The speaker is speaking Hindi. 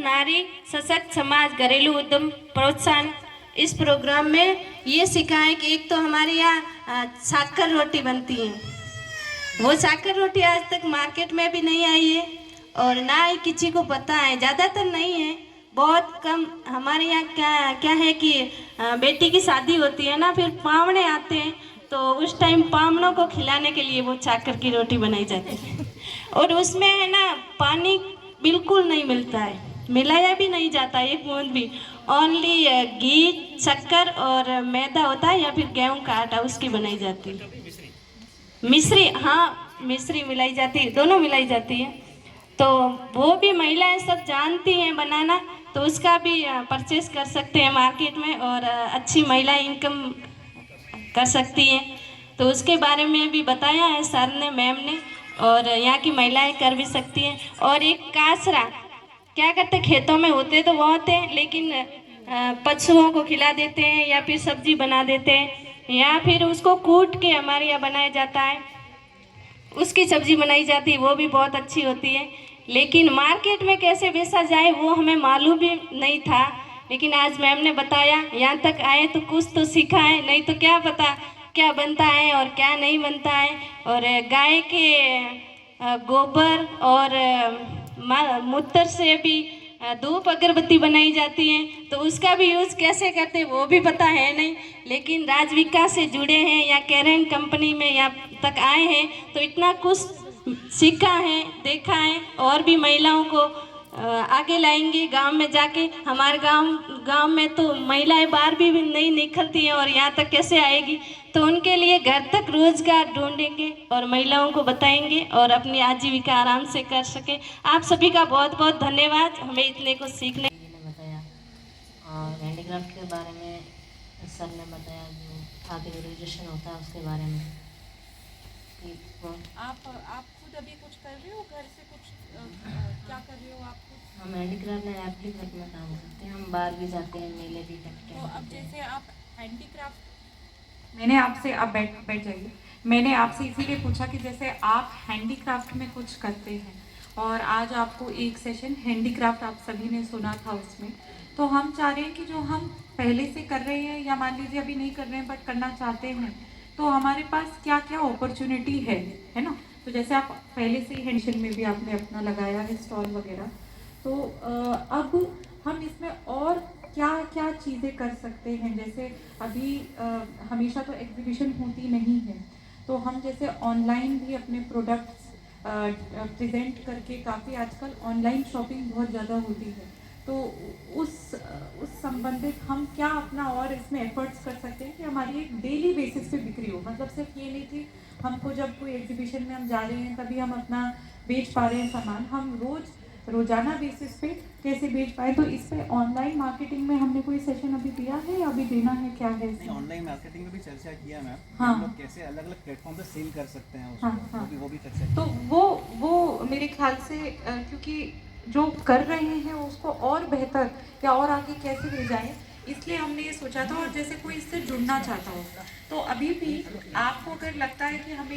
नारी सशक्त समाज घरेलू उद्यम प्रोत्साहन। इस प्रोग्राम में ये सिखाएं कि एक तो हमारे यहाँ साकर रोटी बनती है, वो साकर रोटी आज तक मार्केट में भी नहीं आई है और ना ही किसी को पता है, ज़्यादातर नहीं है, बहुत कम। हमारे यहाँ क्या क्या है कि बेटी की शादी होती है ना, फिर पावने आते हैं तो उस टाइम पावनों को खिलाने के लिए वो साकर की रोटी बनाई जाती है और उसमें है ना पानी बिल्कुल नहीं मिलता है, मिलाया भी नहीं जाता एक बूंद भी, ओनली घी शक्कर और मैदा होता है या फिर गेहूं का आटा, उसकी बनाई जाती है। मिश्री, हाँ मिश्री मिलाई जाती है, दोनों मिलाई जाती है। तो वो भी महिलाएं सब जानती हैं बनाना, तो उसका भी परचेस कर सकते हैं मार्केट में और अच्छी महिला इनकम कर सकती हैं। तो उसके बारे में भी बताया है सर ने, मैम ने, और यहाँ की महिलाएं कर भी सकती हैं। और एक कासरा क्या करते, खेतों में होते तो बहुत हैं लेकिन पशुओं को खिला देते हैं या फिर सब्जी बना देते हैं या फिर उसको कूट के हमारे यहाँ बनाया जाता है, उसकी सब्जी बनाई जाती है, वो भी बहुत अच्छी होती है। लेकिन मार्केट में कैसे बेचा जाए वो हमें मालूम भी नहीं था, लेकिन आज मैम ने बताया, यहाँ तक आए तो कुछ तो सीखा है, नहीं तो क्या पता क्या बनता है और क्या नहीं बनता है। और गाय के गोबर और मूत्र से भी धूप अगरबत्ती बनाई जाती है, तो उसका भी यूज़ कैसे करते वो भी पता है नहीं। लेकिन राज विकास से जुड़े हैं या कैरेन कंपनी में यहाँ तक आए हैं तो इतना कुछ सीखा है, देखा है, और भी महिलाओं को आगे लाएंगे गांव में जाके। हमारे गांव में तो महिलाएं बाहर भी नहीं निकलती हैं और यहाँ तक कैसे आएगी, तो उनके लिए घर तक रोजगार ढूंढेंगे और महिलाओं को बताएंगे और अपनी आजीविका आराम से कर सके। आप सभी का बहुत बहुत धन्यवाद हमें इतने कुछ सीखने बताया। और हैंडीक्राफ्ट के बारे में सर ने बताया, जो आगे ग्रेजुएशन होता है उसके बारे में। आप खुद अभी कुछ कर रहे हो घर से, कुछ क्या कर रहे हो आप? हम हैंडीक्राफ्ट में एप्लीकेट में काम करते हैं, हम बाहर भी जाते हैं, मेले भी करते हैं। तो अब जैसे आप हैंडीक्राफ्ट, मैंने आपसे, आप बैठ जाइए, मैंने आपसे इसीलिए पूछा कि जैसे आप हैंडीक्राफ्ट में कुछ करते हैं और आज आपको एक सेशन हैंडीक्राफ्ट आप सभी ने सुना था उसमें, तो हम चाह रहे हैं कि जो हम पहले से कर रहे हैं या मान लीजिए अभी नहीं कर रहे हैं बट करना चाहते हैं, तो हमारे पास क्या क्या अपॉर्चुनिटी है ना। तो जैसे आप पहले से ही हैंडीशन में भी आपने अपना लगाया है स्टॉल वगैरह, तो अब हम इसमें और क्या क्या चीज़ें कर सकते हैं। जैसे अभी हमेशा तो एग्जीबिशन होती नहीं है, तो हम जैसे ऑनलाइन भी अपने प्रोडक्ट्स प्रेजेंट करके, काफ़ी आजकल ऑनलाइन शॉपिंग बहुत ज़्यादा होती है, तो उस संबंधित हम क्या अपना और इसमें एफर्ट्स कर सकते हैं कि हमारी एक डेली बेसिस पे बिक्री हो। मतलब सिर्फ ये नहीं कि हमको जब कोई एग्जीबिशन में हम जा रहे हैं तभी हम अपना बेच पा रहे हैं सामान, हम रोजाना बेसिस पे कैसे बेच पाए। तो इस पे ऑनलाइन मार्केटिंग में हमने कोई सेशन अभी दिया है या अभी देना है, क्या है? ऑनलाइन मार्केटिंग में भी चर्चा किया मैम। हाँ, हम लोग कैसे अलग अलग प्लेटफॉर्म पे सेल कर सकते हैं उसको। हाँ। वो भी कर सकते हैं। तो वो मेरे ख्याल से क्योंकि जो कर रहे हैं उसको और बेहतर या और आगे कैसे ले जाएं, इसलिए हमने ये सोचा था। और जैसे कोई इससे जुड़ना चाहता हो तो अभी भी आपको अगर लगता है कि हमें